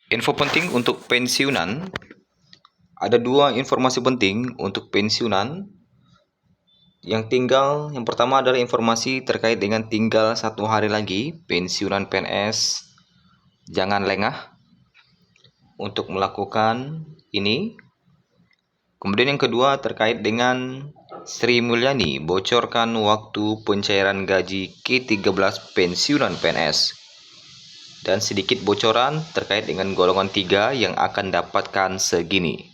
Info penting untuk pensiunan. Ada dua informasi penting untuk pensiunan. Yang pertama adalah informasi terkait dengan tinggal 1 hari lagi pensiunan PNS. Jangan lengah untuk melakukan ini. Kemudian yang kedua terkait dengan Sri Mulyani bocorkan waktu pencairan gaji K13 pensiunan PNS. Dan sedikit bocoran terkait dengan golongan 3 yang akan dapatkan segini.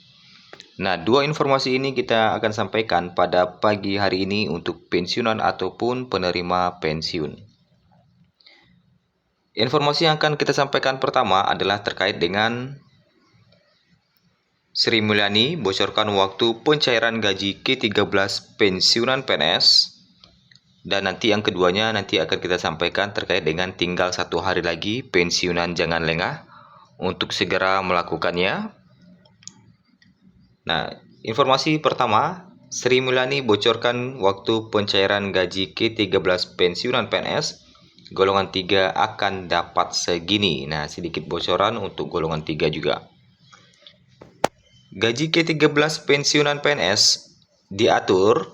Nah, dua informasi ini kita akan sampaikan pada pagi hari ini untuk pensiunan ataupun penerima pensiun. Informasi yang akan kita sampaikan pertama adalah terkait dengan Sri Mulyani bocorkan waktu pencairan gaji K13 pensiunan PNS. Dan nanti yang keduanya nanti akan kita sampaikan terkait dengan tinggal 1 hari lagi pensiunan. Jangan lengah untuk segera melakukannya. Nah, informasi pertama, Sri Mulyani bocorkan waktu pencairan gaji K13 pensiunan PNS. Golongan 3 akan dapat segini. Nah, sedikit bocoran untuk golongan 3 juga. Gaji K13 pensiunan PNS diatur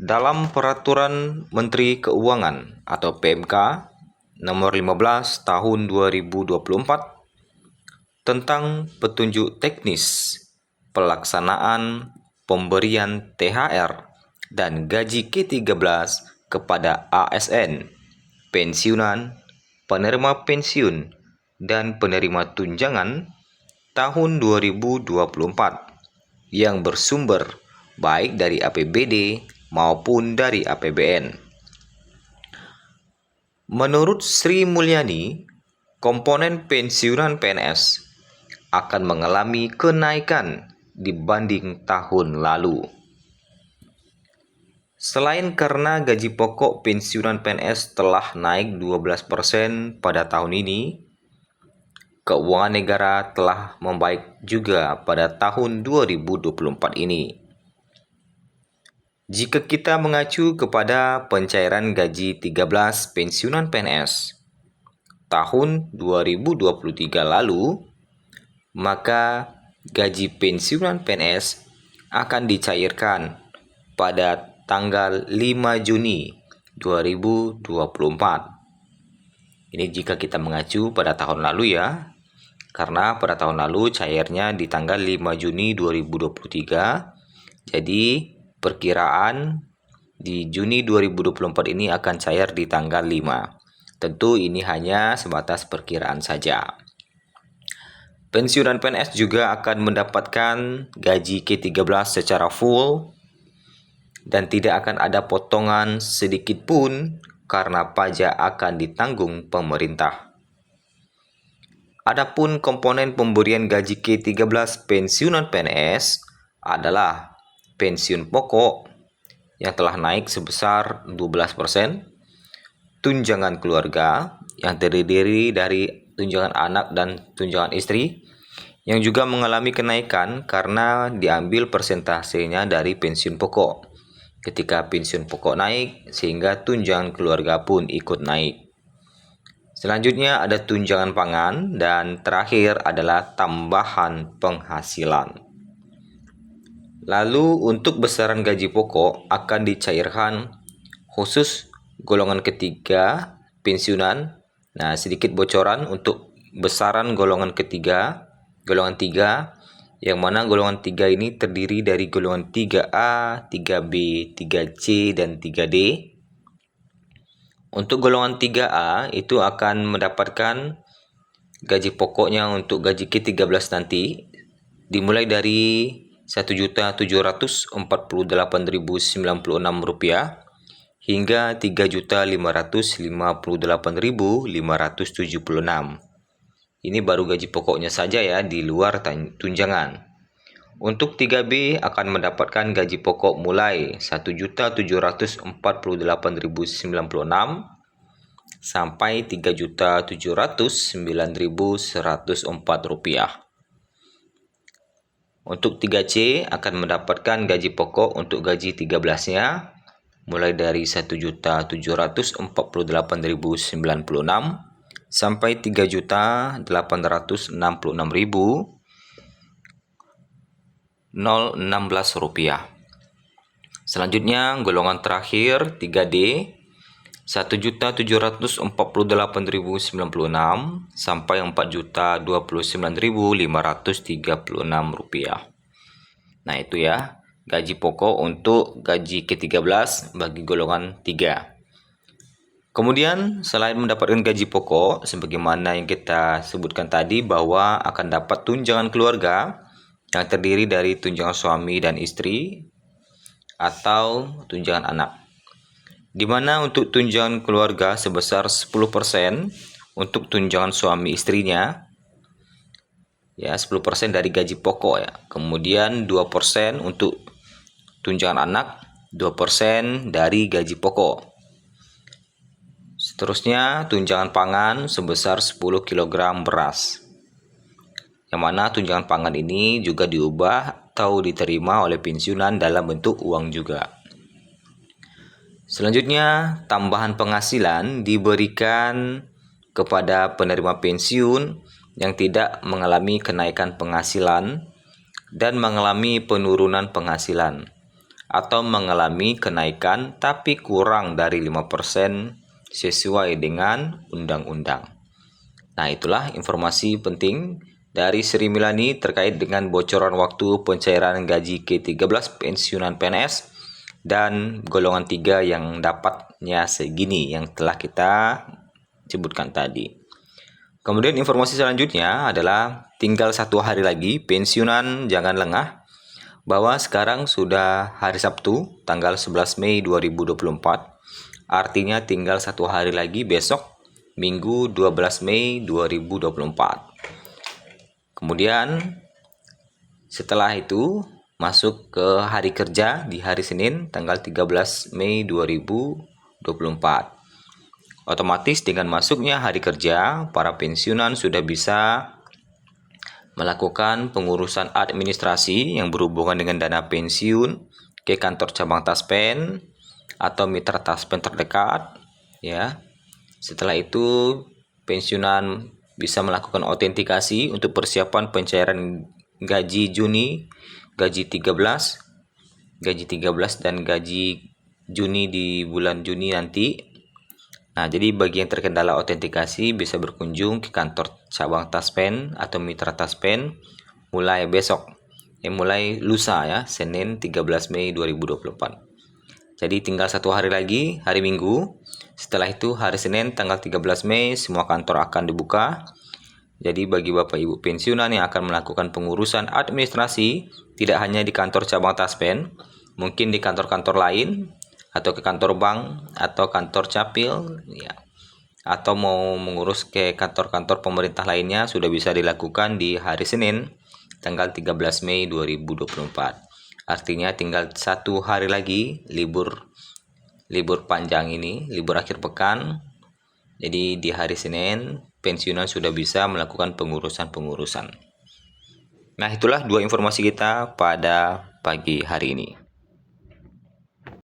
dalam Peraturan Menteri Keuangan atau PMK nomor 15 tahun 2024 tentang petunjuk teknis pelaksanaan pemberian THR dan gaji K13 kepada ASN, pensiunan, penerima pensiun, dan penerima tunjangan tahun 2024 yang bersumber baik dari APBD maupun dari APBN. Menurut Sri Mulyani, komponen pensiunan PNS akan mengalami kenaikan dibanding tahun lalu. Selain karena gaji pokok pensiunan PNS telah naik 12% pada tahun ini, keuangan negara telah membaik juga pada tahun 2024 ini. Jika kita mengacu kepada pencairan gaji 13 pensiunan PNS tahun 2023 lalu, maka gaji pensiunan PNS akan dicairkan pada tanggal 5 Juni 2024. Ini jika kita mengacu pada tahun lalu ya, karena pada tahun lalu cairnya di tanggal 5 Juni 2023. Jadi perkiraan di Juni 2024 ini akan cair di tanggal 5. Tentu ini hanya sebatas perkiraan saja. Pensiunan PNS juga akan mendapatkan gaji K13 secara full dan tidak akan ada potongan sedikit pun karena pajak akan ditanggung pemerintah. Adapun komponen pemberian gaji K13 pensiunan PNS adalah pensiun pokok yang telah naik sebesar 12%, tunjangan keluarga yang terdiri dari tunjangan anak dan tunjangan istri yang juga mengalami kenaikan karena diambil persentasenya dari pensiun pokok. Ketika pensiun pokok naik, sehingga tunjangan keluarga pun ikut naik. Selanjutnya ada tunjangan pangan dan terakhir adalah tambahan penghasilan. Lalu untuk besaran gaji pokok akan dicairkan khusus golongan ketiga pensiunan. Nah, sedikit bocoran untuk besaran golongan ketiga, golongan 3, yang mana golongan 3 ini terdiri dari golongan 3A, 3B, 3C, dan 3D. Untuk golongan 3A itu akan mendapatkan gaji pokoknya untuk gaji K13 nanti dimulai dari Rp1.748.096 hingga Rp3.558.576. Ini baru gaji pokoknya saja ya, di luar tunjangan. Untuk 3B akan mendapatkan gaji pokok mulai Rp1.748.096 sampai Rp3.709.104. Untuk 3C akan mendapatkan gaji pokok untuk gaji 13-nya mulai dari Rp1.748.096 sampai 3.866.016 rupiah. Selanjutnya golongan terakhir 3D 1.748.096 sampai 4.029.536 rupiah. Nah, itu ya gaji pokok untuk gaji ke-13 bagi golongan 3. Kemudian selain mendapatkan gaji pokok sebagaimana yang kita sebutkan tadi bahwa akan dapat tunjangan keluarga yang terdiri dari tunjangan suami dan istri atau tunjangan anak. Di mana untuk tunjangan keluarga sebesar 10% untuk tunjangan suami istrinya, ya 10% dari gaji pokok ya. Kemudian 2% untuk tunjangan anak, 2% dari gaji pokok. Seterusnya tunjangan pangan sebesar 10 kg beras. Yang mana tunjangan pangan ini juga diubah atau diterima oleh pensiunan dalam bentuk uang juga. Selanjutnya, tambahan penghasilan diberikan kepada penerima pensiun yang tidak mengalami kenaikan penghasilan dan mengalami penurunan penghasilan atau mengalami kenaikan tapi kurang dari 5% sesuai dengan undang-undang. Nah, itulah informasi penting dari Sri Milani terkait dengan bocoran waktu pencairan gaji ke-13 pensiunan PNS dan golongan 3 yang dapatnya segini yang telah kita sebutkan tadi. Kemudian informasi selanjutnya adalah tinggal 1 hari lagi pensiunan, jangan lengah bahwa sekarang sudah hari Sabtu tanggal 11 Mei 2024. Artinya tinggal 1 hari lagi besok Minggu 12 Mei 2024. Kemudian setelah itu masuk ke hari kerja di hari Senin tanggal 13 Mei 2024. Otomatis dengan masuknya hari kerja, para pensiunan sudah bisa melakukan pengurusan administrasi yang berhubungan dengan dana pensiun ke kantor cabang Taspen atau mitra Taspen terdekat, ya. Setelah itu pensiunan bisa melakukan autentikasi untuk persiapan pencairan gaji Juni, gaji 13 dan gaji Juni di bulan Juni nanti. Nah, jadi bagi yang terkendala autentikasi bisa berkunjung ke kantor cabang Taspen atau mitra Taspen mulai besok. Mulai lusa ya, Senin 13 Mei 2024. Jadi tinggal 1 hari lagi, hari Minggu. Setelah itu hari Senin tanggal 13 Mei semua kantor akan dibuka. Jadi bagi Bapak Ibu pensiunan yang akan melakukan pengurusan administrasi tidak hanya di kantor cabang Taspen, mungkin di kantor-kantor lain atau ke kantor bank atau kantor capil ya. Atau mau mengurus ke kantor-kantor pemerintah lainnya sudah bisa dilakukan di hari Senin tanggal 13 Mei 2024. Artinya tinggal 1 hari lagi libur panjang ini, libur akhir pekan. Jadi di hari Senin pensiunan sudah bisa melakukan pengurusan. Nah, itulah 2 informasi kita pada pagi hari ini.